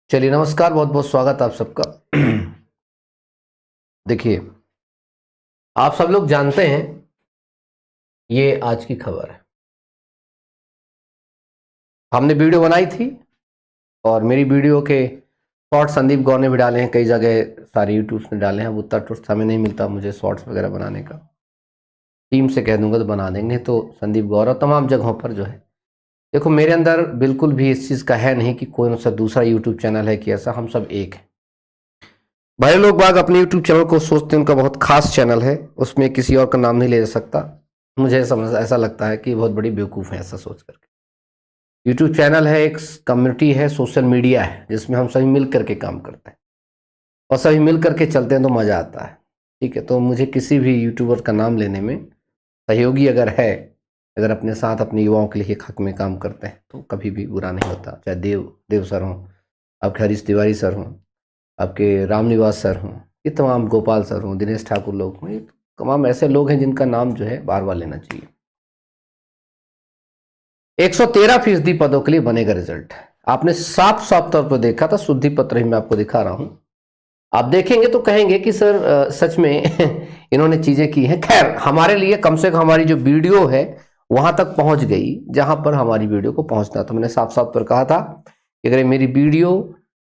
चलिए नमस्कार, बहुत बहुत स्वागत आप सबका। देखिए, आप सब लोग जानते हैं ये आज की खबर है। हमने वीडियो बनाई थी और मेरी वीडियो के शॉर्ट संदीप गौर ने भी डाले हैं, कई जगह सारे यूट्यूब ने डाले हैं। अब उतना तो समय नहीं मिलता मुझे शॉर्ट्स वगैरह बनाने का। टीम से कह दूंगा तो बना देंगे, तो संदीप गौर और तमाम जगहों पर जो है। देखो, मेरे अंदर बिल्कुल भी इस चीज़ का है नहीं कि कोई सा दूसरा यूट्यूब चैनल है कि ऐसा, हम सब एक हैं। बड़े लोग बाग अपने यूट्यूब चैनल को सोचते हैं उनका बहुत खास चैनल है, उसमें किसी और का नाम नहीं ले सकता। मुझे समझ ऐसा लगता है कि बहुत बड़ी बेवकूफ़ है ऐसा सोच करके। यूट्यूब चैनल है, एक कम्युनिटी है, सोशल मीडिया है, जिसमें हम सभी मिल करके काम करते हैं और सभी मिल करके चलते हैं तो मज़ा आता है। ठीक है, तो मुझे किसी भी यूट्यूबर का नाम लेने में सहयोगी अगर है, अगर अपने साथ अपने युवाओं के लिए हक में काम करते हैं तो कभी भी बुरा नहीं होता। चाहे देव सर हों, आपके हरीश तिवारी सर हों, आपके रामनिवास सर हों, ये तमाम गोपाल सर हों, दिनेश ठाकुर लोग हों, ये तमाम ऐसे लोग हैं जिनका नाम जो है बार बार लेना चाहिए। 113% पदों के लिए बनेगा रिजल्ट। आपने साफ साफ तौर पर देखा था, शुद्धि पत्र ही मैं आपको दिखा रहा हूं। आप देखेंगे तो कहेंगे कि सर सच में इन्होंने चीजें की हैं। खैर, हमारे लिए कम से कम हमारी जो वीडियो है वहां तक पहुंच गई जहां पर हमारी वीडियो को पहुंचना था। मैंने साफ साफ पर कहा था कि अगर मेरी वीडियो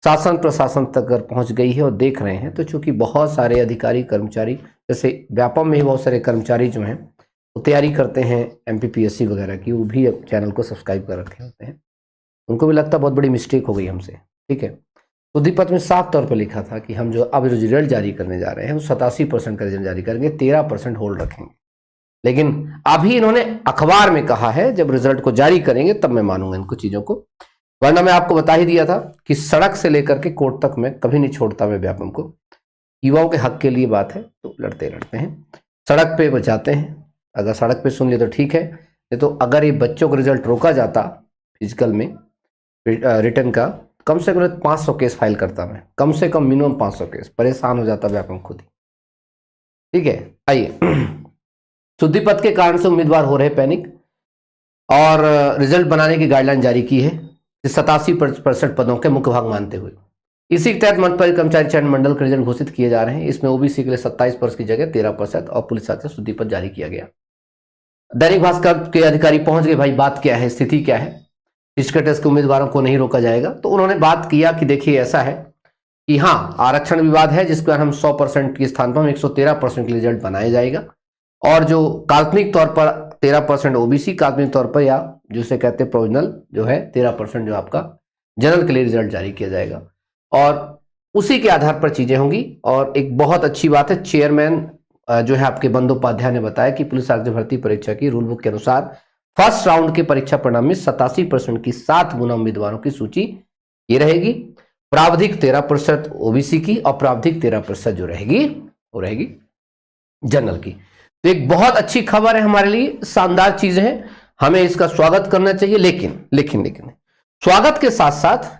शासन प्रशासन तक अगर पहुंच गई है और देख रहे हैं, तो चूंकि बहुत सारे अधिकारी कर्मचारी, जैसे व्यापम में ही बहुत सारे कर्मचारी जो हैं वो तैयारी करते हैं MPPSC वगैरह की, वो भी चैनल को सब्सक्राइब कर रखे होते हैं, उनको भी लगता है बहुत बड़ी मिस्टेक हो गई हमसे। ठीक है, उद्दीपक में साफ तौर पर लिखा था कि हम जो अब रिजल्ट जारी करने जा रहे हैं वो 87% का रिजल्ट जारी करेंगे, 13% होल्ड रखेंगे। लेकिन अभी इन्होंने अखबार में कहा है जब रिजल्ट को जारी करेंगे तब मैं मानूंगा इनको चीजों को, वरना मैं आपको बता ही दिया था कि सड़क से लेकर के कोर्ट तक मैं कभी नहीं छोड़ता मैं व्यापम को। युवाओं के हक के लिए बात है तो लड़ते लड़ते हैं, सड़क पे बचाते हैं। अगर सड़क पे सुन लिए तो ठीक है, नहीं तो अगर ये बच्चों को रिजल्ट रोका जाता फिजिकल में रिटर्न का, कम से कम 500 केस फाइल करता मैं, कम से कम मिनिमम 500 केस, परेशान हो जाता व्यापम खुद ही। ठीक है, आइए। शुद्धिपथ के कारण से उम्मीदवार हो रहे पैनिक और रिजल्ट बनाने की गाइडलाइन जारी की है 87% पदों के मुख्य भाग मानते हुए। इसी के तहत मंडल कर्मचारी चयन मंडल के रिजल्ट घोषित किए जा रहे हैं। इसमें ओबीसी के लिए 27% की जगह 13% और पुलिस से शुद्धिपथ जारी किया गया। दैनिक भास्कर के अधिकारी पहुंच गए, भाई बात क्या है, स्थिति क्या है, फिजिकल टेस्ट के उम्मीदवारों को नहीं रोका जाएगा। तो उन्होंने बात किया कि देखिए ऐसा है कि हाँ, आरक्षण विवाद है जिसके बाद हम 100% के स्थान पर हम 113% का रिजल्ट बनाया जाएगा, और जो काल्पनिक तौर पर 13% ओबीसी, काल्पनिक तौर पर या जिसे कहते हैं प्रोविजनल जो है 13% जो आपका जनरल के लिए रिजल्ट जारी किया जाएगा, और उसी के आधार पर चीजें होंगी। और एक बहुत अच्छी बात है, चेयरमैन जो है आपके बंदोपाध्याय ने बताया कि पुलिस आरक्षक भर्ती परीक्षा की रूल बुक के अनुसार फर्स्ट राउंड के परीक्षा परिणाम में 87% की 7 गुना उम्मीदवारों की सूची ये रहेगी। प्रावधिक 13% ओबीसी की और प्रावधिक 13% जो रहेगी वो रहेगी जनरल की। तो एक बहुत अच्छी खबर है हमारे लिए, शानदार चीज है, हमें इसका स्वागत करना चाहिए। लेकिन लेकिन लेकिन स्वागत के साथ साथ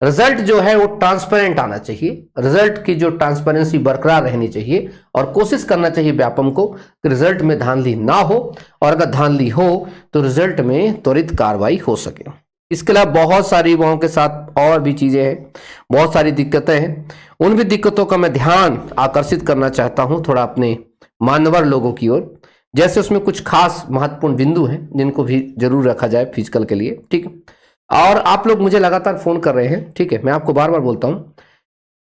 रिजल्ट जो है वो ट्रांसपेरेंट आना चाहिए, रिजल्ट की जो ट्रांसपेरेंसी बरकरार रहनी चाहिए, और कोशिश करना चाहिए व्यापम को कि रिजल्ट में धांधली ना हो, और अगर धांधली हो तो रिजल्ट में त्वरित कार्रवाई हो सके। इसके अलावा बहुत सारी युवाओं के साथ और भी चीजें हैं, बहुत सारी दिक्कतें हैं, उन भी दिक्कतों का मैं ध्यान आकर्षित करना चाहता हूं थोड़ा अपने मान्यवर लोगों की ओर। जैसे उसमें कुछ खास महत्वपूर्ण बिंदु हैं जिनको भी जरूर रखा जाए फिजिकल के लिए। ठीक है, और आप लोग मुझे लगातार फोन कर रहे हैं। ठीक है, मैं आपको बार बार बोलता हूं,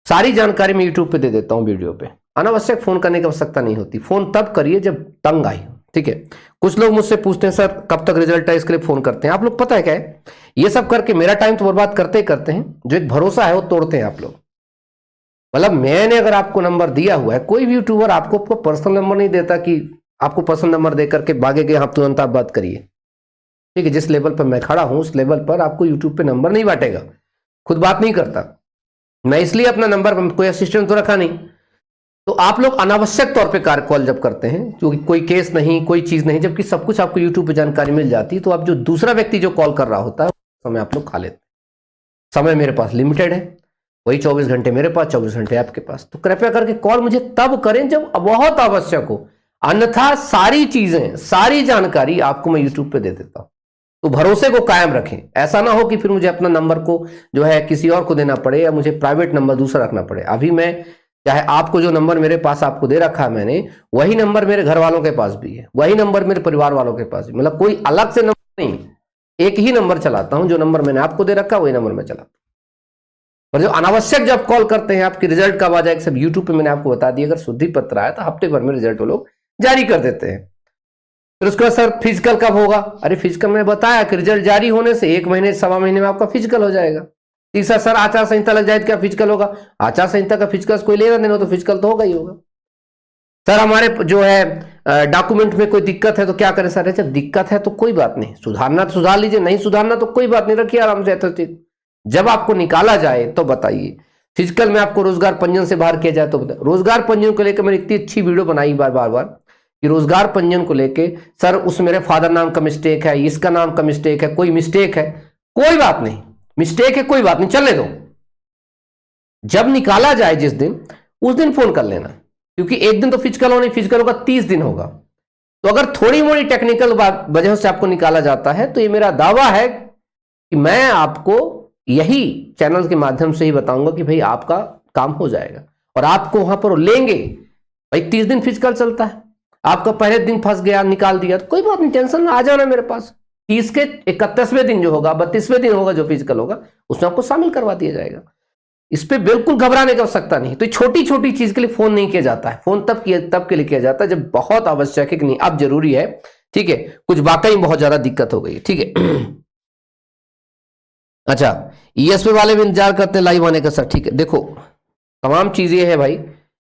सारी जानकारी मैं यूट्यूब पे दे देता हूं वीडियो पे, अनावश्यक फोन करने की आवश्यकता नहीं होती। फोन तब करिए जब तंग आई। ठीक है, कुछ लोग मुझसे पूछते हैं सर कब तक रिजल्ट है, इसके लिए फोन करते हैं। आप लोग पता है क्या है, ये सब करके मेरा टाइम तो बर्बाद करते ही करते हैं, जो एक भरोसा है वो तोड़ते हैं आप लोग। मतलब मैंने अगर आपको नंबर दिया हुआ है, कोई भी यूट्यूबर आपको पर्सनल नंबर नहीं देता कि आपको पर्सनल नंबर दे करके भागे गए आप तुरंत आप बात करिए। ठीक है, जिस लेवल पर मैं खड़ा हूं उस लेवल पर आपको यूट्यूब पे नंबर नहीं बांटेगा, खुद बात नहीं करता मैं, इसलिए अपना नंबर कोई असिस्टेंट तो रखा नहीं। तो आप लोग अनावश्यक तौर पे कार्य कॉल जब करते हैं, क्योंकि कोई केस नहीं, कोई चीज नहीं, जबकि सब कुछ आपको यूट्यूब पे जानकारी मिल जाती है, तो आप जो दूसरा व्यक्ति जो कॉल कर रहा होता है समय आप लोग खा लेते हैं। समय मेरे पास लिमिटेड है, वही 24 घंटे मेरे पास, 24 घंटे आपके पास। तो कृपया करके कॉल मुझे तब करें जब बहुत आवश्यक हो, अन्यथा सारी चीजें, सारी जानकारी आपको मैं यूट्यूब पे दे देता हूं। तो भरोसे को कायम रखें। ऐसा ना हो कि फिर मुझे अपना नंबर को जो है किसी और को देना पड़े या मुझे प्राइवेट नंबर दूसरा रखना पड़े। अभी मैं चाहे आपको जो नंबर मेरे पास आपको दे रखा है मैंने, वही नंबर मेरे घर वालों के पास भी है, वही नंबर मेरे परिवार वालों के पास भी, मतलब कोई अलग से नंबर नहीं, एक ही नंबर चलाता हूं। जो नंबर मैंने आपको दे रखा वही नंबर मैं चलाता हूं। और जो अनावश्यक जब कॉल करते हैं आपकी रिजल्ट कब आ जाएगा, सब यूट्यूब पे मैंने आपको बता दिया। अगर शुद्धि पत्र आया तो हफ्ते भर में रिजल्ट वो लोग जारी कर देते हैं। फिर उसके बाद सर फिजिकल कब होगा? अरे फिजिकल मैंने बताया कि रिजल्ट जारी होने से 1 महीने 1.25 महीने में आपका फिजिकल हो जाएगा। तीसरा सर आचार संहिता लग जाए तो क्या फिजिकल होगा? आचार संहिता का फिजिकल कोई लेना देना तो फिजिकल तो होगा ही होगा। सर हमारे जो है डॉक्यूमेंट में कोई दिक्कत है तो क्या करें? सर जब दिक्कत है तो कोई बात नहीं, सुधारना तो सुधार लीजिए, नहीं सुधारना तो कोई बात नहीं, रखिए आराम से यथोचित। जब आपको निकाला जाए तो बताइए। फिजिकल में आपको रोजगार पंजीयन से बाहर किया जाए तो बताइए। रोजगार पंजीयन को लेकर मैंने इतनी अच्छी वीडियो बनाई बार बार कि रोजगार पंजीयन को लेके सर उस मेरे फादर नाम का मिस्टेक है, इसका नाम का मिस्टेक है, कोई मिस्टेक है, कोई बात नहीं, मिस्टेक है कोई बात नहीं, चलने दो। जब निकाला जाए जिस दिन, उस दिन फोन कर लेना, क्योंकि एक दिन तो फिजिकल होने, फिजिकल होगा 30 दिन होगा। तो अगर थोड़ी मोड़ी टेक्निकल वजह से आपको निकाला जाता है तो ये मेरा दावा है कि मैं आपको यही चैनल के माध्यम से ही बताऊंगा कि भाई आपका काम हो जाएगा और आपको वहां पर लेंगे। भाई 30 दिन फिजिकल चलता है, आपका पहले दिन फंस गया, निकाल दिया तो कोई बात नहीं, टेंशन आ जाना मेरे पास। 30 के 31वें दिन जो होगा, 32वें दिन होगा जो फिजिकल होगा, उसमें आपको शामिल करवा दिया जाएगा। इस पे बिल्कुल घबराने की आवश्यकता नहीं। तो छोटी छोटी चीज के लिए फोन नहीं किया जाता है, फोन तब के लिए किया जाता है जब बहुत आवश्यक है कि नहीं अब जरूरी है, ठीक है, कुछ वाकई बहुत ज्यादा दिक्कत हो गई, ठीक है। अच्छा ईएसपी वाले भी इंतजार करते हैं लाइव आने का। सर ठीक है, देखो तमाम चीजें है भाई,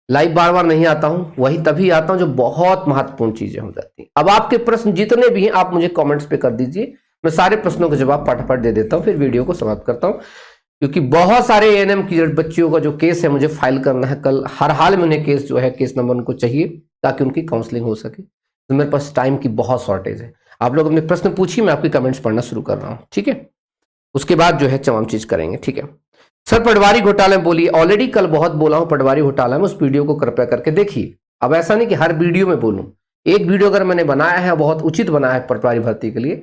लाइव बार बार नहीं आता हूं, वही तभी आता हूं जो बहुत महत्वपूर्ण चीजें हो जाती हैं। अब आपके प्रश्न जितने भी हैं आप मुझे कमेंट्स पे कर दीजिए, मैं सारे प्रश्नों के जवाब फटाफट दे देता हूं, फिर वीडियो को समाप्त करता हूं। क्योंकि बहुत सारे एएनएम की बच्चियों का जो केस है मुझे फाइल करना है कल, हर हाल में उन्हें केस जो है केस नंबर उनको चाहिए ताकि उनकी काउंसलिंग हो सके। तो मेरे पास टाइम की बहुत शॉर्टेज है। आप लोग अपने प्रश्न पूछिए, मैं आपके कमेंट्स पढ़ना शुरू कर रहा हूं, ठीक है। उसके बाद जो है तमाम चीज करेंगे, ठीक है। सर पटवारी घोटाले में बोलिए, ऑलरेडी कल बहुत बोला हूं पटवारी घोटाला में, उस वीडियो को कृपया करके देखिए। अब ऐसा नहीं कि हर वीडियो में बोलूं, एक वीडियो अगर मैंने बनाया है बहुत उचित बनाया है पटवारी भर्ती के लिए,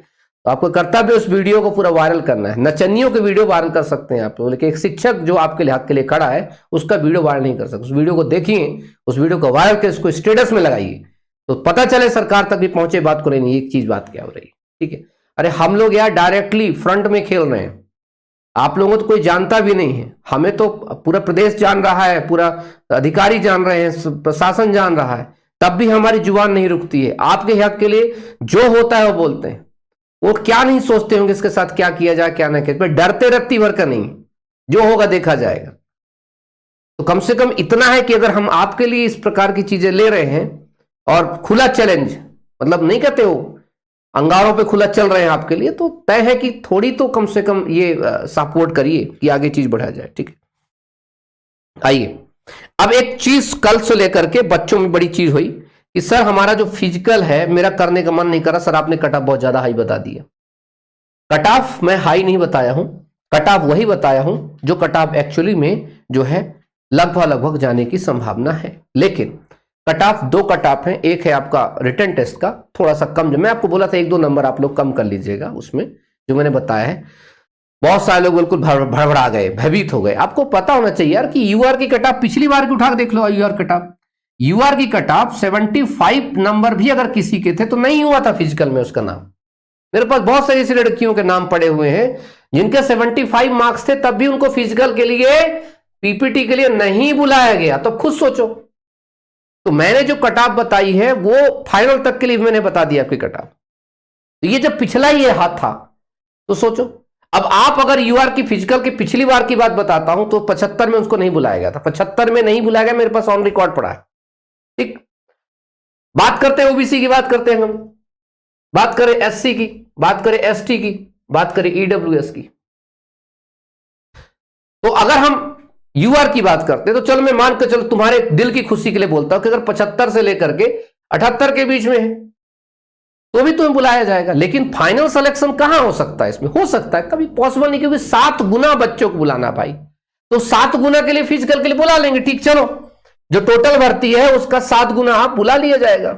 तो आपको कर्तव्य उस वीडियो को पूरा वायरल करना है। नचनियों के वीडियो वायरल कर सकते हैं आप लोग, लेकिन एक शिक्षक जो आपके लिए हक के लिए खड़ा है उसका वीडियो वायरल नहीं कर सकते। उस वीडियो को देखिए, उस वीडियो को वायरल कर उसको स्टेटस में लगाइए तो पता चले सरकार तक भी पहुंचे बात को। नहीं एक चीज बात क्या हो रही है, ठीक है। अरे हम लोग यार डायरेक्टली फ्रंट में खेल रहे हैं, आप लोगों को तो कोई जानता भी नहीं है, हमें तो पूरा प्रदेश जान रहा है, पूरा अधिकारी जान रहे हैं, प्रशासन जान रहा है, तब भी हमारी जुबान नहीं रुकती है। आपके हक के लिए जो होता है वो बोलते हैं, वो क्या नहीं सोचते होंगे इसके साथ क्या किया जाए क्या ना किया, डरते रत्ती भर का नहीं, जो होगा देखा जाएगा। तो कम से कम इतना है कि अगर हम आपके लिए इस प्रकार की चीजें ले रहे हैं और खुला चैलेंज, मतलब नहीं कहते हो अंगारों पे खुला चल रहे हैं आपके लिए, तो तय है कि थोड़ी तो कम से कम ये सपोर्ट करिए कि आगे चीज बढ़ा जाए, ठीक है। आइए अब एक चीज कल से लेकर के बच्चों में बड़ी चीज हुई कि सर हमारा जो फिजिकल है मेरा करने का मन नहीं कर रहा। सर आपने कट ऑफ बहुत ज्यादा हाई बता दिया। कट ऑफ मैं हाई नहीं बताया हूं, कट ऑफ वही बताया हूं जो कट ऑफ एक्चुअली में जो है लगभग जाने की संभावना है। लेकिन कट ऑफ 2 कट ऑफ है, एक है आपका रिटन टेस्ट का थोड़ा सा कम, जो मैं आपको बोला था 1-2 नंबर आप लोग कम कर लीजिएगा उसमें जो मैंने बताया है। बहुत सारे लोग बिल्कुल भड़बड़ा गए, भयभीत हो गए। आपको पता होना चाहिए यार कि यूआर की कट ऑफ पिछली बार की उठा के देख लो। यूआर की कट ऑफ 75 नंबर भी अगर किसी के थे तो नहीं हुआ था फिजिकल में उसका नाम। मेरे पास बहुत सारी ऐसी लड़कियों के नाम पड़े हुए हैं जिनके 75 मार्क्स थे, तब भी उनको फिजिकल के लिए पीपीटी के लिए नहीं बुलाया गया। तो खुद सोचो, तो मैंने जो कट ऑफ बताई है वो फाइनल तक के लिए मैंने बता दिया आपकी कट ऑफ। तो ये जब पिछला ही हाथ था तो सोचो, अब आप अगर यूआर की फिजिकल की पिछली बार की बात बताता हूं तो 75 में उसको नहीं बुलाया गया था, 75 में नहीं बुलाया गया, मेरे पास ऑन रिकॉर्ड पड़ा है, ठीक। बात करते हैं ओबीसी की, बात करते हैं हम, बात करें एससी की, बात करें एसटी की, बात करें ईडब्ल्यूएस की। तो अगर हम यूआर की बात करते तो चलो मैं मान के चलो तुम्हारे दिल की खुशी के लिए बोलता हूं कि अगर 75 से लेकर के 78 के बीच में है तो भी तुम्हें बुलाया जाएगा। लेकिन फाइनल सिलेक्शन कहां हो सकता है इसमें? हो सकता है कभी पॉसिबल नहीं, क्योंकि 7 गुना बच्चों को बुलाना भाई, तो 7 गुना के लिए फिजिकल के लिए बुला लेंगे, ठीक। चलो जो टोटल भर्ती है उसका 7 गुना आप बुला लिया जाएगा।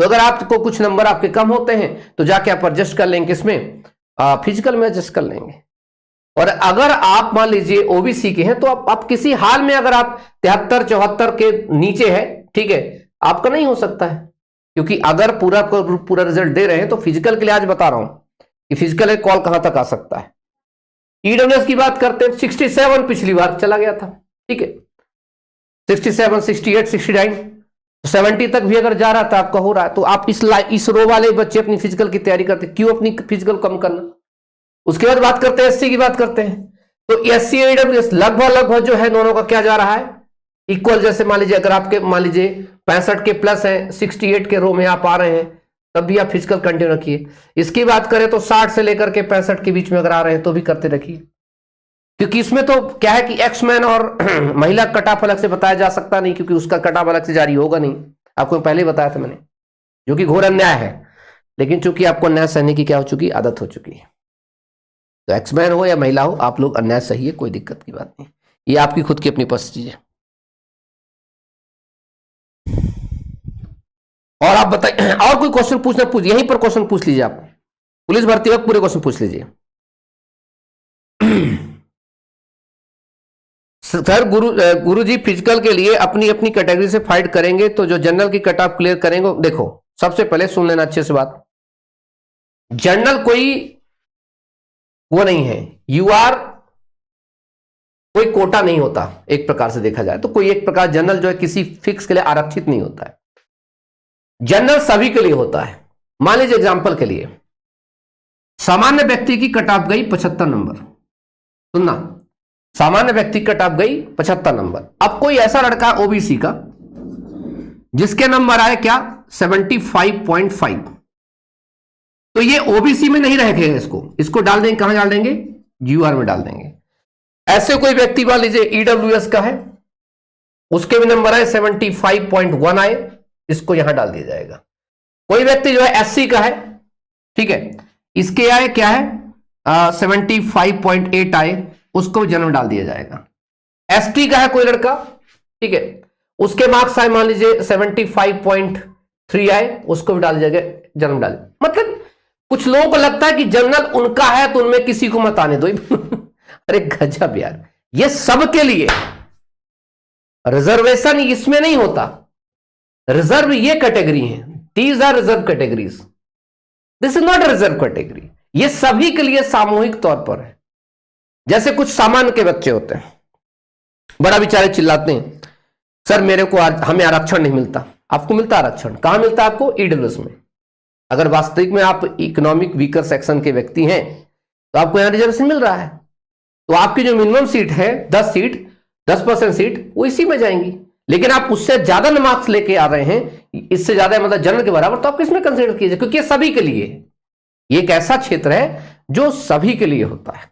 तो अगर आपको कुछ नंबर आपके कम होते हैं तो जाके आप एडजस्ट कर लेंगे, इसमें फिजिकल में एडजस्ट कर लेंगे। और अगर आप मान लीजिए ओबीसी के हैं तो आप किसी हाल में अगर आप 73 74 के नीचे है, ठीक है, आपका नहीं हो सकता है, क्योंकि अगर पूरा रिजल्ट दे रहे हैं तो फिजिकल के लिए आज बता रहा हूं कि फिजिकल कॉल कहां तक आ सकता है। ईडब्ल्यूएस की बात करते हैं, 67 पिछली बार चला गया था, ठीक है, 67 68 69 70 तक भी अगर जा रहा था आपका हो रहा है, तो आप इस रो वाले बच्चे अपनी फिजिकल की तैयारी करते, क्यों अपनी फिजिकल कम करना। उसके बाद बात करते हैं एससी की बात करते हैं, तो एससी ईडब्ल्यूएस लगभग जो है दोनों का क्या जा रहा है, इक्वल। जैसे मान लीजिए अगर आपके मान लीजिए 65 के प्लस है, 68 के रो में आप आ रहे हैं, तब भी आप फिजिकल कंटिन्यू रखिए। इसकी बात करें तो 60 से लेकर के 65 के बीच में अगर आ रहे हैं तो भी करते रखिए, क्योंकि इसमें तो क्या है कि एक्समैन और महिला कट ऑफ अलग से बताया जा सकता नहीं, क्योंकि उसका कट ऑफ अलग से जारी होगा नहीं, आपको पहले ही बताया था मैंने, जो कि घोर अन्याय है। लेकिन चूंकि आपको अन्याय सहने की क्या हो चुकी, आदत हो चुकी है, तो एक्समैन हो या महिला हो, आप लोग अन्याय सही है, कोई दिक्कत की बात नहीं, ये आपकी खुद की अपनी परिस्थिति है। और आप बताइए, और कोई क्वेश्चन पूछना पूछ, यहीं पर क्वेश्चन पूछ लीजिए, आप पुलिस भर्ती वक्त पूरे क्वेश्चन पूछ लीजिए। सर गुरु जी फिजिकल के लिए अपनी अपनी कैटेगरी से फाइट करेंगे, तो जो जनरल की कट ऑफ क्लियर करेंगे, देखो सबसे पहले सुन लेना अच्छे से बात, जनरल कोई वो नहीं है, यूआर कोई कोटा नहीं होता, एक प्रकार से देखा जाए तो कोई एक प्रकार जनरल जो है किसी फिक्स के लिए आरक्षित नहीं होता है, जनरल सभी के लिए होता है। मान लीजिए एग्जांपल के लिए सामान्य व्यक्ति की कट ऑफ गई 75 नंबर, सुनना, सामान्य व्यक्ति की कट ऑफ गई 75 नंबर। अब कोई ऐसा लड़का ओबीसी का जिसके नंबर आए क्या 75.5, तो ये ओबीसी में नहीं रहेगा, इसको डाल देंगे, कहां डाल देंगे, यूआर में डाल देंगे। ऐसे कोई व्यक्ति मान लीजिए ईडब्ल्यूएस का है, उसके भी नंबर आए 75.1 आए, इसको यहां डाल दिया जाएगा। कोई व्यक्ति जो है एससी का है, ठीक है, इसके आए क्या है 75.8 आए, उसको जन्म डाल दिया जाएगा। एसटी का है कोई लड़का, ठीक है, उसके मार्क्स आए मान लीजिए 75.3 आए, उसको भी डाल दिया जाएगा, जन्म डाल। मतलब कुछ लोगों को लगता है कि जनरल उनका है तो उनमें किसी को मत आने दो। अरे गजब यार, ये सबके लिए रिजर्वेशन इसमें नहीं होता, रिजर्व ये कैटेगरी है, these are reserve categories, this is not reserve category, ये सभी के लिए सामूहिक तौर पर है। जैसे कुछ सामान्य के बच्चे होते हैं, बड़ा बेचारे चिल्लाते हैं सर मेरे को हमें आरक्षण नहीं मिलता। आपको मिलता आरक्षण, कहां मिलता है आपको, ईडब्ल्यूएस में। अगर वास्तविक में आप इकोनॉमिक वीकर सेक्शन के व्यक्ति हैं तो आपको यहां रिजर्वेशन मिल रहा है, तो आपकी जो मिनिमम सीट है 10 सीट 10% सीट वो इसी में जाएंगी। लेकिन आप उससे ज्यादा मार्क्स लेके आ रहे हैं, इससे ज्यादा मतलब जनरल के बराबर, तो आप किसमें कंसीडर कीजिए, क्योंकि ये सभी के लिए, ये एक ऐसा क्षेत्र है जो सभी के लिए होता है।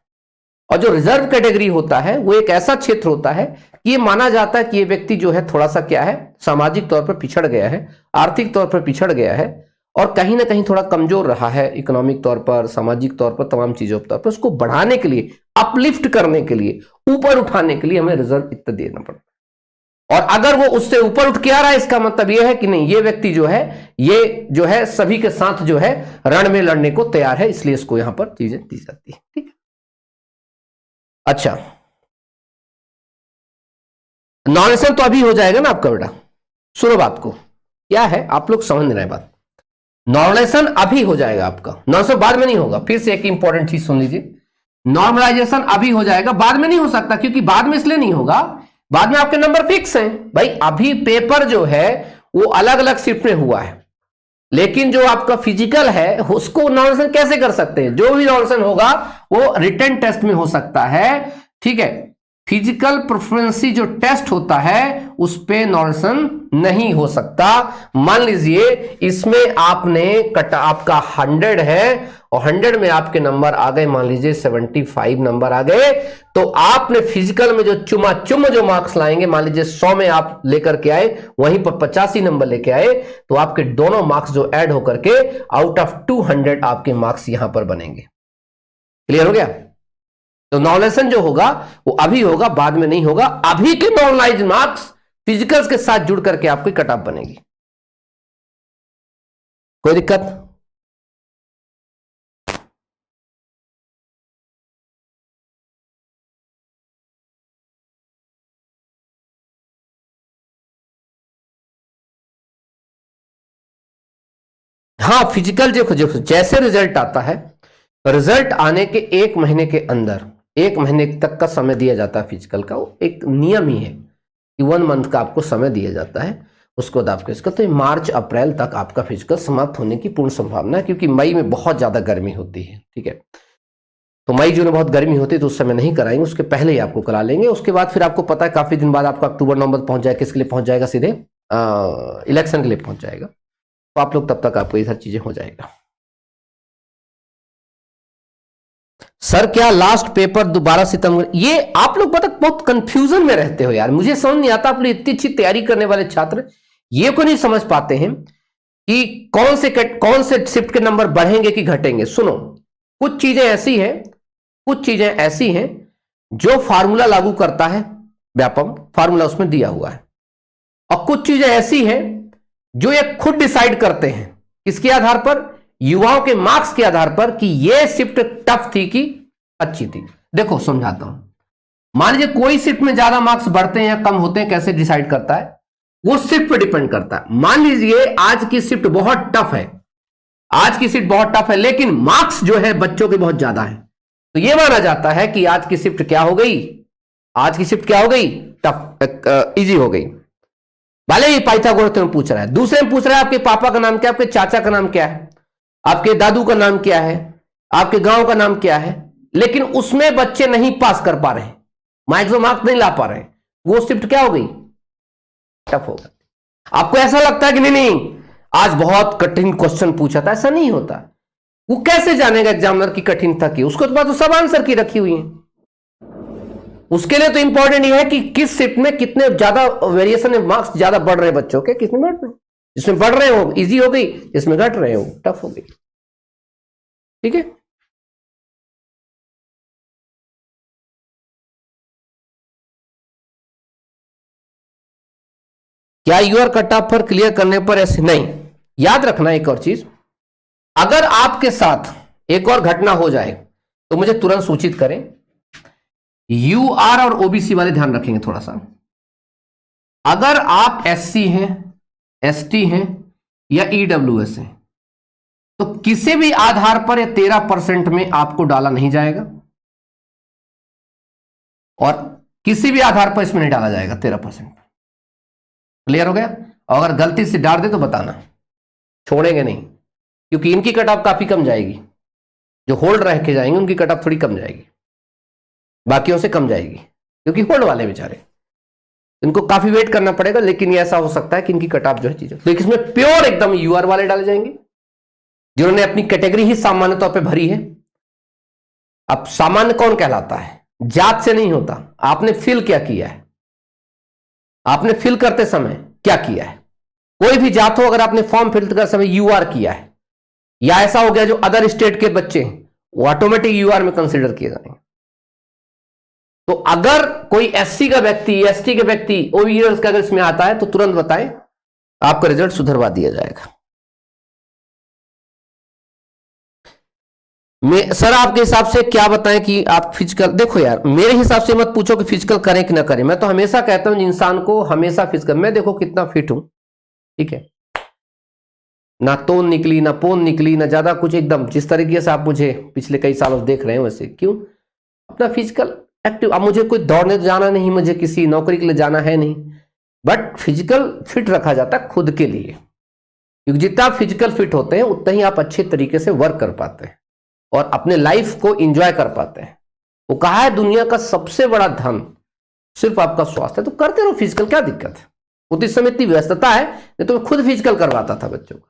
और जो रिजर्व कैटेगरी होता है वो एक ऐसा क्षेत्र होता है कि ये माना जाता है कि ये व्यक्ति जो है थोड़ा सा क्या है, सामाजिक तौर पर पिछड़ गया है, आर्थिक तौर पर पिछड़ गया है, और कहीं ना कहीं थोड़ा कमजोर रहा है इकोनॉमिक तौर पर, सामाजिक तौर पर, तमाम चीजों पर। उसको बढ़ाने के लिए, अपलिफ्ट करने के लिए, ऊपर उठाने के लिए हमें रिजर्व इतना देना पड़ता है। और अगर वो उससे ऊपर उठ के आ रहा है, इसका मतलब यह है कि नहीं, ये व्यक्ति जो है सभी के साथ जो है रण में लड़ने को तैयार है, इसलिए इसको यहां पर चीजें दी जाती है। ठीक है, अच्छा, नॉमिनेशन तो अभी हो जाएगा ना आपका बेटा, सुनो बात को, क्या है आप लोग समझ नहीं रहे बात। नॉर्मलाइजेशन अभी हो जाएगा आपका, नॉर्मलाइजेशन बाद में नहीं होगा। फिर से एक इंपॉर्टेंट चीज सुन लीजिए, नॉर्मलाइजेशन अभी हो जाएगा, बाद में नहीं हो सकता। क्योंकि बाद में इसलिए नहीं होगा, बाद में आपके नंबर फिक्स हैं भाई। अभी पेपर जो है वो अलग अलग शिफ्ट में हुआ है, लेकिन जो आपका फिजिकल है उसको नॉर्मलाइजेशन कैसे कर सकते हैं, जो भी नॉर्मलाइजेशन होगा वो रिटन टेस्ट में हो सकता है। ठीक है, फिजिकल प्रोफिशिएंसी जो टेस्ट होता है उस पे नॉर्मलाइजेशन नहीं हो सकता। मान लीजिए इसमें आपने आपका 100 है और 100 में आपके नंबर आ गए मान लीजिए 75 नंबर आ गए, तो आपने फिजिकल में जो चुम जो मार्क्स लाएंगे, मान लीजिए 100 में आप लेकर के आए, वहीं पर 85 नंबर लेके आए, तो आपके दोनों मार्क्स जो ऐड होकर के आउट ऑफ 200 आपके मार्क्स यहां पर बनेंगे। क्लियर हो गया? तो नॉर्मलाइजेशन जो होगा वो अभी होगा, बाद में नहीं होगा। अभी के नॉर्मलाइज मार्क्स फिजिकल्स के साथ जुड़ करके आपकी कट ऑफ बनेगी। कोई दिक्कत? हाँ, फिजिकल देखो देखो जैसे रिजल्ट आता है, रिजल्ट आने के 1 महीने के अंदर, 1 महीने तक का समय दिया जाता है फिजिकल का, वो एक नियम ही है कि 1 मंथ का आपको समय दिया जाता है। उसके बाद आपका इसका तो मार्च अप्रैल तक आपका फिजिकल समाप्त होने की पूर्ण संभावना है, क्योंकि मई में बहुत ज्यादा गर्मी होती है। ठीक है, तो मई जून में बहुत गर्मी होती है, तो उस समय नहीं कराएंगे, उसके पहले ही आपको करा लेंगे। उसके बाद फिर आपको पता है काफी दिन बाद आपका अक्टूबर नवंबर पहुंच जाएगा, किसके लिए पहुंच जाएगा? सीधे इलेक्शन के लिए पहुंच जाएगा। तो आप लोग तब तक आपको ये सारी चीजें हो जाएगा। सर क्या लास्ट पेपर दोबारा सितंबर? ये आप लोग पता बहुत कंफ्यूजन में रहते हो यार, मुझे समझ नहीं आता। आप लोग इतनी अच्छी तैयारी करने वाले छात्र ये को नहीं समझ पाते हैं कि कौन से शिफ्ट के नंबर बढ़ेंगे कि घटेंगे। सुनो, कुछ चीजें ऐसी हैं, कुछ चीजें ऐसी हैं जो फार्मूला लागू करता है व्यापम, फार्मूला उसमें दिया हुआ है, और कुछ चीजें ऐसी हैं जो ये खुद डिसाइड करते हैं। किसके आधार पर? युवाओं के मार्क्स के आधार पर, कि ये शिफ्ट टफ थी कि अच्छी थी। देखो समझाता हूं, मान लीजिए कोई शिफ्ट में ज्यादा मार्क्स बढ़ते हैं या कम होते हैं, कैसे डिसाइड करता है? वो शिफ्ट पे डिपेंड करता है। मान लीजिए आज की शिफ्ट बहुत टफ है, आज की शिफ्ट बहुत टफ है, लेकिन मार्क्स जो है बच्चों के बहुत ज्यादा है, तो यह माना जाता है कि आज की शिफ्ट क्या हो गई? आज की शिफ्ट क्या हो गई? टफ, इजी हो गई। भले ही पाइथागोरस में पूछ रहा है, दूसरे में पूछ रहा है आपके पापा का नाम क्या, आपके चाचा का नाम क्या है, आपके दादू का नाम क्या है, आपके गांव का नाम क्या है, लेकिन उसमें बच्चे नहीं पास कर पा रहे हैं, मैक्सिमम मार्क्स नहीं ला पा रहे हैं, वो शिफ्ट क्या हो गई? टफ हो गई। आपको ऐसा लगता है कि नहीं नहीं आज बहुत कठिन क्वेश्चन पूछा था, ऐसा नहीं होता। वो कैसे जानेगा एग्जामिनर की कठिनता की? उसको तो बात तो सब आंसर की रखी हुई है। उसके लिए तो इंपॉर्टेंट यह है कि किस शिफ्ट में कितने ज्यादा वेरिएशन में मार्क्स ज्यादा बढ़ रहे हैं बच्चों के, किसमें बढ़ रहे हैं। जिसमें बढ़ रहे हो इजी हो गई, जिसमें घट रहे हो टफ हो गई। ठीक है, क्या यूआर कट ऑफ पर क्लियर करने पर ऐसे नहीं? याद रखना एक और चीज, अगर आपके साथ एक और घटना हो जाए तो मुझे तुरंत सूचित करें। यूआर और ओबीसी वाले ध्यान रखेंगे थोड़ा सा। अगर आप एससी हैं, एसटी हैं या ईडब्ल्यूएस हैं, तो किसी भी आधार पर 13% में आपको डाला नहीं जाएगा, और किसी भी आधार पर इसमें नहीं डाला जाएगा 13%। क्लियर हो गया? और अगर गलती से डाल दे तो बताना, छोड़ेंगे नहीं, क्योंकि इनकी कट ऑफ काफी कम जाएगी। जो होल्ड रह के जाएंगे उनकी कट ऑफ थोड़ी कम जाएगी, बाकियों से कम जाएगी, क्योंकि होल्ड वाले बेचारे इनको काफी वेट करना पड़ेगा। लेकिन ये ऐसा हो सकता है कि इनकी कट ऑफ जो है चीजें, तो इसमें प्योर एकदम यूआर वाले डाले जाएंगे जिन्होंने अपनी कैटेगरी ही सामान्य तौर पे भरी है। अब सामान्य कौन कहलाता है? जात से नहीं होता, आपने फिल क्या किया है, आपने फिल करते समय क्या किया है। कोई भी जात हो, अगर आपने फॉर्म फिल करते समय यूआर किया है, या ऐसा हो गया जो अदर स्टेट के बच्चे हैं, वो ऑटोमेटिक यूआर में कंसीडर किए जाएंगे। तो अगर कोई एससी का व्यक्ति, एसटी के व्यक्ति ओबीसी का अगर इसमें आता है तो तुरंत बताएं, आपका रिजल्ट सुधरवा दिया जाएगा। सर आपके हिसाब से क्या बताएं कि आप फिजिकल, देखो यार मेरे हिसाब से मत पूछो कि फिजिकल करें कि ना करें। मैं तो हमेशा कहता हूं इंसान को हमेशा फिजिकल, मैं देखो कितना फिट हूं, ठीक है, ना तोन निकली ना पोन निकली ना ज्यादा कुछ, एकदम जिस तरीके से आप मुझे पिछले कई सालों से देख रहे हैं वैसे। क्यों? अपना फिजिकल एक्टिव। अब मुझे कोई दौड़ने जाना नहीं, मुझे किसी नौकरी के लिए जाना है नहीं, बट फिजिकल फिट रखा जाता है खुद के लिए, क्योंकि जितना आप फिजिकल फिट होते हैं उतना ही आप अच्छे तरीके से वर्क कर पाते हैं और अपने लाइफ को एंजॉय कर पाते हैं। वो कहा है दुनिया का सबसे बड़ा धन सिर्फ आपका स्वास्थ्य है, तो करते रहो फिजिकल, क्या दिक्कत है। वो तो इस समय इतनी व्यस्तता है, नहीं तो मैं खुद फिजिकल करवाता था बच्चों को।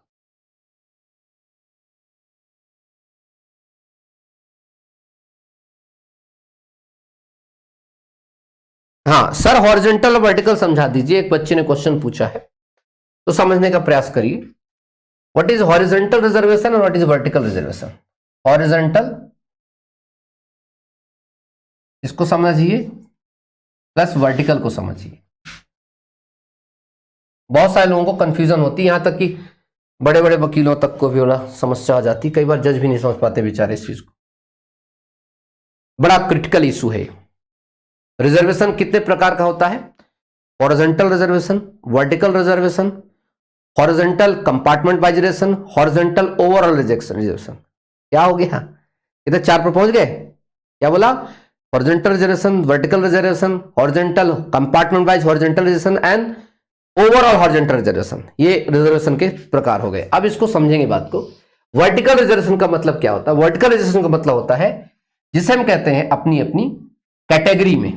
हाँ सर, हॉरिजॉन्टल और वर्टिकल समझा दीजिए, एक बच्चे ने क्वेश्चन पूछा है तो समझने का प्रयास करिए। व्हाट इज हॉरिजॉन्टल रिजर्वेशन और what is vertical reservation? Horizontal इसको समझिए प्लस वर्टिकल को समझिए। बहुत सारे लोगों को कंफ्यूजन होती है, यहां तक कि बड़े बड़े वकीलों तक को भी बड़ा समस्या आ जाती, कई बार जज भी नहीं समझ पाते बेचारे इस चीज को। बड़ा क्रिटिकल इशू है। रिजर्वेशन कितने प्रकार का होता है? Horizontal reservation, vertical reservation, horizontal compartment wise reservation, horizontal overall reservation. क्या हो गया? इधर 4 पर पहुंच गए। क्या बोला? Horizontal reservation, vertical reservation, horizontal compartment wise horizontal reservation and overall horizontal reservation. ये रिजर्वेशन के प्रकार हो गए। अब इसको समझेंगे बात को। वर्टिकल रिजर्वेशन का मतलब क्या होता है? वर्टिकल रिजर्वेशन का मतलब होता है जिसे हम कहते हैं अपनी अपनी कैटेगरी में,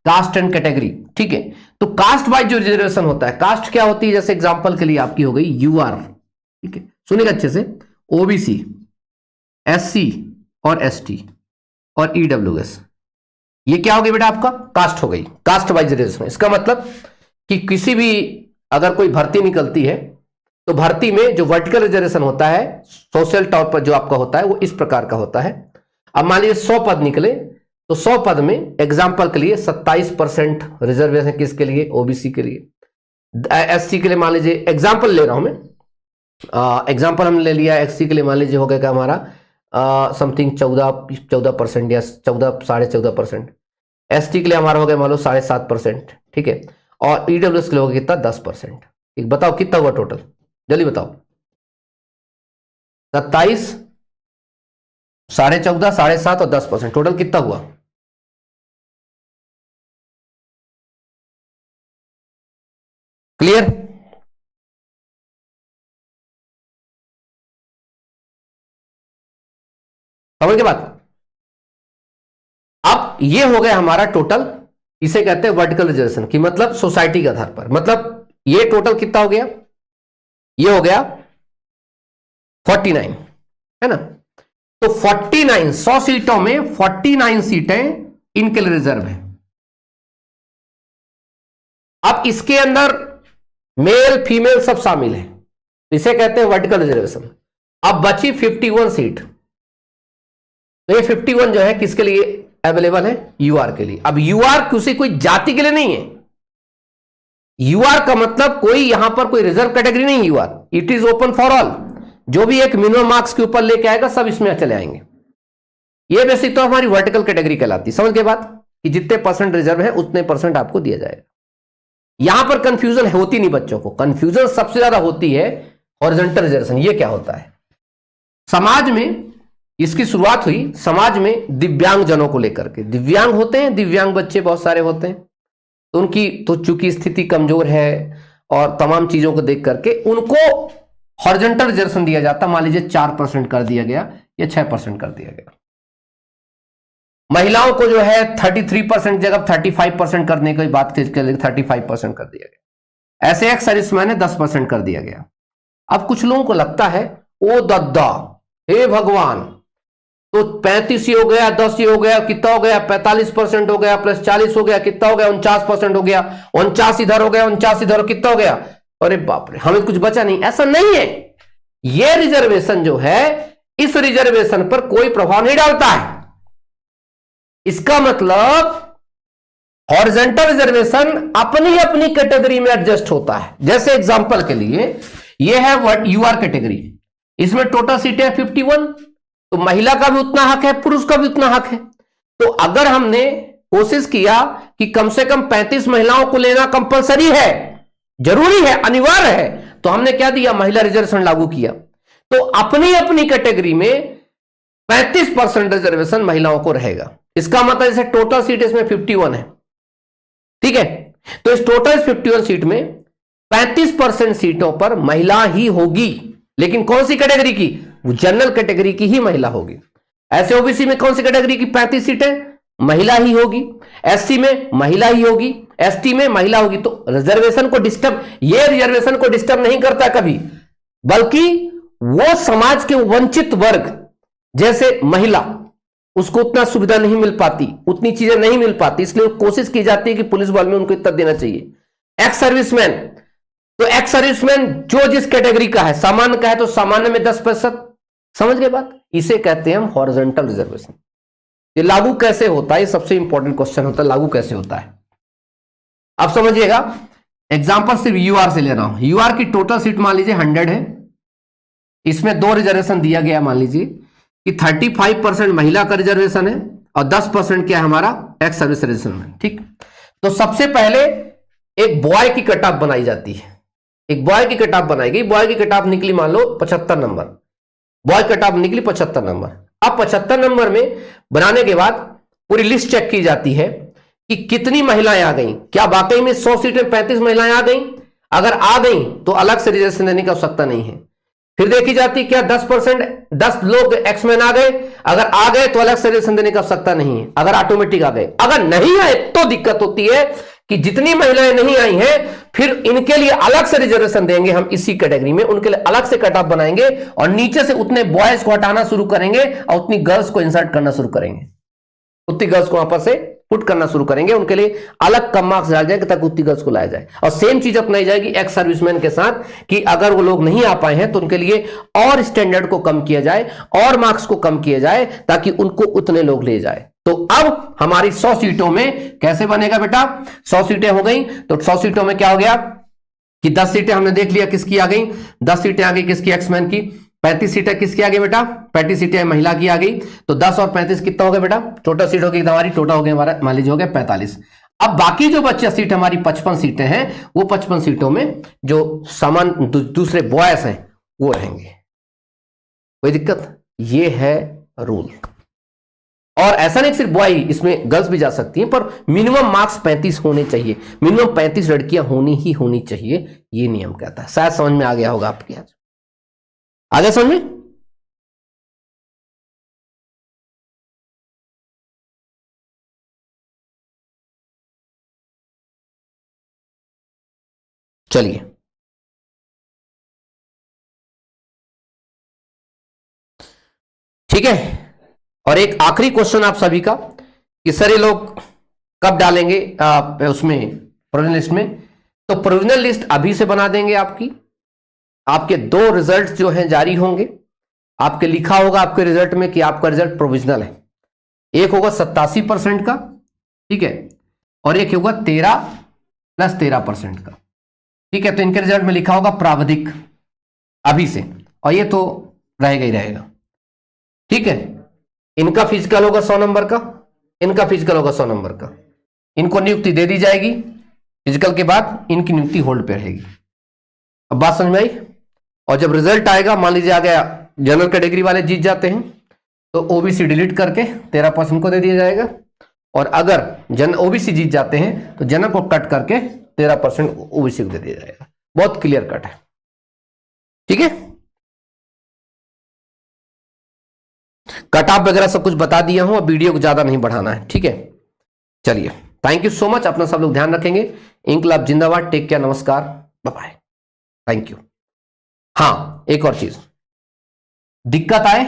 कास्ट एंड कैटेगरी। ठीक है, तो कास्ट वाइज जो रिजर्वेशन होता है, कास्ट क्या होती है? जैसे एग्जांपल के लिए आपकी हो गई यूआर। ठीक है, सुनिएगा अच्छे से। ओबीसी, एससी और एसटी और ईडब्ल्यूएस, ये क्या हो गई बेटा? आपका कास्ट हो गई, कास्ट वाइज रिजर्वेशन। इसका मतलब कि किसी भी अगर कोई भर्ती निकलती है तो भर्ती में जो वर्टिकल रिजर्वेशन होता है सोशल तौर पर जो आपका होता है वो इस प्रकार का होता है। अब मान लीजिए 100 पद निकले तो 100 पद में एग्जाम्पल के लिए 27% रिजर्वेशन है किसके लिए? ओबीसी के लिए। एससी के लिए मान लीजिए, एग्जाम्पल ले रहा हूं मैं, एग्जाम्पल हमने ले लिया। एससी के लिए मान लीजिए हो गया हमारा समथिंग 14% या 14, 14.5%। एसटी के लिए हमारा हो गया मान लो 7.5%। ठीक है, और ईडब्ल्यूएस के लिए होगा कितना? 10%। ठीक, बताओ कितना हुआ टोटल? जल्दी बताओ। 27, 14.5, 7.5 और 10%, टोटल कितना हुआ? क्लियर? समझ के बात? अब ये हो गया हमारा टोटल, इसे कहते हैं वर्टिकल रिजर्वेशन की, मतलब सोसाइटी के आधार पर। मतलब ये टोटल कितना हो गया? ये हो गया 49, है ना? तो 49, 100 सीटों में 49 सीटें इनके लिए रिजर्व है। अब इसके अंदर मेल फीमेल सब शामिल है, इसे कहते हैं वर्टिकल रिजर्वेशन। अब बची 51 सीट, तो ये 51 जो है किसके लिए अवेलेबल है? यूआर के लिए। अब यूआर किसी कोई जाति के लिए नहीं है। यूआर का मतलब कोई यहां पर कोई रिजर्व कैटेगरी नहीं। UR it is open for all. जो भी एक मिनिमम मार्क्स के ऊपर लेके आएगा सब इसमें चले आएंगे। ये बेसिक तो हमारी वर्टिकल कैटेगरी कहलाती है। समझ के बात कि जितने परसेंट रिजर्व है उतने परसेंट आपको दिया जाएगा। यहां पर कंफ्यूजन होती नहीं बच्चों को, कंफ्यूजन सबसे ज्यादा होती है हॉरिजॉन्टल रिजर्वेशन। ये क्या होता है? समाज में इसकी शुरुआत हुई समाज में दिव्यांग जनों को लेकर के। दिव्यांग होते हैं, दिव्यांग बच्चे बहुत सारे होते हैं, तो उनकी तो चूंकि स्थिति कमजोर है और तमाम चीजों को देख करके उनको हॉरिजॉन्टल रिजर्वेशन दिया जाता। मान लीजिए 4% कर दिया गया या 6% कर दिया गया। महिलाओं को जो है 33% जगह 35% करने की बात की 35% कर दिया गया। ऐसे एक सर्विसमैन है 10% कर दिया गया। अब कुछ लोगों को लगता है ओ दद्दा, हे भगवान, तो 35 ही हो गया, 10 ही हो गया, कितना हो गया? 45% हो गया, प्लस 40 हो गया, कितना हो गया? 49% हो गया, 49 इधर हो गया, 49 इधर, कितना हो गया? अरे बाप रे, हमें कुछ बचा नहीं। ऐसा नहीं है। यह रिजर्वेशन जो है, इस रिजर्वेशन पर कोई प्रभाव नहीं डालता है। इसका मतलब हॉरिजॉन्टल रिजर्वेशन अपनी अपनी कैटेगरी में एडजस्ट होता है। जैसे एग्जांपल के लिए यह है यूआर कैटेगरी, इसमें टोटल सीटें 51, तो महिला का भी उतना हक है, पुरुष का भी उतना हक है। तो अगर हमने कोशिश किया कि कम से कम 35 महिलाओं को लेना कंपलसरी है, जरूरी है, अनिवार्य है, तो हमने क्या दिया? महिला रिजर्वेशन लागू किया। तो अपनी अपनी कैटेगरी में 35% रिजर्वेशन महिलाओं को रहेगा। इसका मतलब जैसे टोटल सीट इसमें 51 है, ठीक है, तो इस टोटल 51 सीट में 35% सीटों पर महिला ही होगी। लेकिन कौन सी कैटेगरी की? जनरल कैटेगरी की ही महिला होगी। ऐसे ओबीसी में कौन सी कैटेगरी की 35 सीटें? महिला ही होगी। एससी में महिला ही होगी, एसटी में महिला होगी। तो रिजर्वेशन को डिस्टर्ब, ये रिजर्वेशन को डिस्टर्ब नहीं करता कभी, बल्कि वो समाज के वंचित वर्ग जैसे महिला, उसको उतना सुविधा नहीं मिल पाती, उतनी चीजें नहीं मिल पाती, इसलिए कोशिश की जाती है कि पुलिस बल में उनको इतना देना चाहिए। एक्स सर्विसमैन, तो एक्स सर्विसमैन जो जिस कैटेगरी का है, सामान्य का है तो सामान्य में 10%। समझ गए बात? इसे कहते हैं हम हॉरिजॉन्टल रिजर्वेशन। ये लागू कैसे होता है? ये सबसे इंपॉर्टेंट क्वेश्चन होता है, लागू कैसे होता है। अब समझिएगा, एग्जांपल सिर्फ यूआर से ले रहा हूं। यूआर की टोटल सीट मान लीजिए 100 है, इसमें 2 रिजर्वेशन दिया गया, मान लीजिए कि 35% महिला का रिजर्वेशन है और 10% क्या है हमारा एक्स सर्विस रिजर्वेशन, ठीक। तो सबसे पहले एक बॉय की कट ऑफ बनाई जाती है, एक बॉय की कट ऑफ बनाई गई, बॉय की कट ऑफ निकली मान लो 75 नंबर, बॉय कट ऑफ निकली 75 नंबर। अब 75 नंबर में बनाने के बाद पूरी लिस्ट चेक की जाती है कि कितनी महिलाएं आ गई, क्या वाकई में 100 सीटें 35 महिलाएं आ गई, अगर आ गई तो अलग से रिजर्वेशन देने की आवश्यकता नहीं है। फिर देखी जाती क्या 10% 10 लोग एक्समैन आ गए, अगर आ गए तो अलग से रिजर्वेशन देने की आवश्यकता नहीं है, अगर ऑटोमेटिक आ गए। अगर नहीं आए तो दिक्कत होती है कि जितनी महिलाएं नहीं आई हैं फिर इनके लिए अलग से रिजर्वेशन देंगे हम, इसी कैटेगरी में उनके लिए अलग से कट ऑफ बनाएंगे और नीचे से उतने बॉयज को हटाना शुरू करेंगे और उतनी गर्ल्स को इंसर्ट करना शुरू करेंगे, उतनी गर्ल्स को वहां पर से पुट करना शुरू करेंगे, उनके लिए अलग कम मार्क्स डाल जाएंगे ताकि उतनी गर्ल्स को लाया जाए। और सेम चीज अपनाई जाएगी एक्स सर्विसमैन के साथ कि अगर वो लोग नहीं आ पाए हैं तो उनके लिए और स्टैंडर्ड को कम किया जाए और मार्क्स को कम किया जाए ताकि उनको उतने लोग ले जाए। तो अब हमारी 100 सीटों में कैसे बनेगा बेटा, 100 सीटें हो गई तो 100 सीटों में क्या हो गया कि 10 सीटें हमने देख लिया किसकी आ गई, 10 सीटें आ गई किसकी एक्समैन की, 35 सीटें किसकी आ गई बेटा, 35 सीटें महिला की आ गई। तो 10 और 35 कितना हो गया बेटा, टोटल सीट हो गई हमारी, टोटल हो गया हमारा मान लीजिए हो गया 45। अब बाकी जो बच्चे सीट हमारी 55 सीटें हैं, वो 55 सीटों में जो समान दूसरे बॉयज हैं वो रहेंगे, कोई दिक्कत, ये है रूल। और ऐसा नहीं सिर्फ बॉय, इसमें गर्ल्स भी जा सकती हैं, पर मिनिमम मार्क्स 35 होने चाहिए, मिनिमम 35 लड़कियां होनी चाहिए, ये नियम कहता है। शायद समझ में आ गया होगा आपके, आज आ गया समझ में। चलिए ठीक है, और एक आखिरी क्वेश्चन आप सभी का कि सर ये लोग कब डालेंगे उसमें प्रोविजनल लिस्ट में। तो प्रोविजनल लिस्ट अभी से बना देंगे आपकी, आपके 2 रिजल्ट जो हैं जारी होंगे, आपके लिखा होगा आपके रिजल्ट में कि आपका रिजल्ट प्रोविजनल है, एक होगा 87% का, ठीक है, और एक होगा 13+13% का, ठीक है। तो इनके रिजल्ट में लिखा होगा प्रावधिक अभी से, और ये तो रहेगा ही रहेगा, ठीक है। इनका फिजिकल होगा 100 नंबर का, इनका फिजिकल होगा 100 नंबर का, इनको नियुक्ति दे दी जाएगी, फिजिकल के बाद इनकी नियुक्ति होल्ड पे रहेगी। अब बात समझ में आई। और जब रिजल्ट आएगा, मान लीजिए आ गया जनरल कैटेगरी वाले जीत जाते हैं तो ओबीसी डिलीट करके 13% को दे दिया जाएगा, और अगर ओबीसी जीत जाते हैं तो जनरल को कट करके 13% ओबीसी को दे दिया जाएगा। बहुत क्लियर कट है, ठीक है। कट ऑफ वगैरह सब कुछ बता दिया हूं, अब वीडियो को ज्यादा नहीं बढ़ाना है, ठीक है। चलिए, थैंक यू सो मच, अपना सब लोग ध्यान रखेंगे। इंकलाब जिंदाबाद, टेक केयर, नमस्कार, बाय बाय, थैंक यू। हाँ, एक और चीज, दिक्कत आए,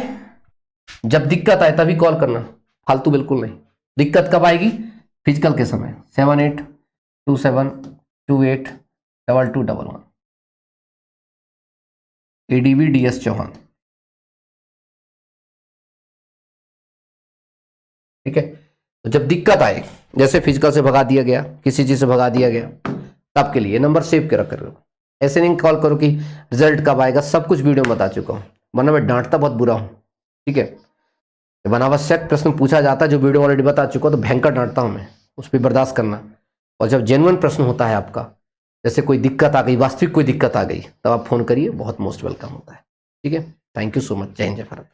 जब दिक्कत आए तभी कॉल करना, फालतू बिल्कुल नहीं। दिक्कत कब आएगी, फिजिकल के समय, 7827282211, ADB DS चौहान, ठीक है। तो जब दिक्कत आए, जैसे फिजिकल से भगा दिया गया, किसी चीज से भगा दिया गया, तब के लिए नंबर सेव के रख करो, ऐसे नहीं कॉल करो कि रिजल्ट कब आएगा, सब कुछ वीडियो में बता चुका हूं, वरना मैं डांटता बहुत बुरा हूं, ठीक है। जब अनावश्यक प्रश्न पूछा जाता है जो वीडियो ऑलरेडी बता चुका हूं तो भयंकर डांटता हूं मैं, उस पर बर्दाश्त करना। और जब जेन्युइन प्रश्न होता है आपका, जैसे कोई दिक्कत आ गई, वास्तविक कोई दिक्कत आ गई, तब आप फोन करिए, बहुत मोस्ट वेलकम होता है, ठीक है। थैंक यू सो मच, जय हिंद, जय भारत।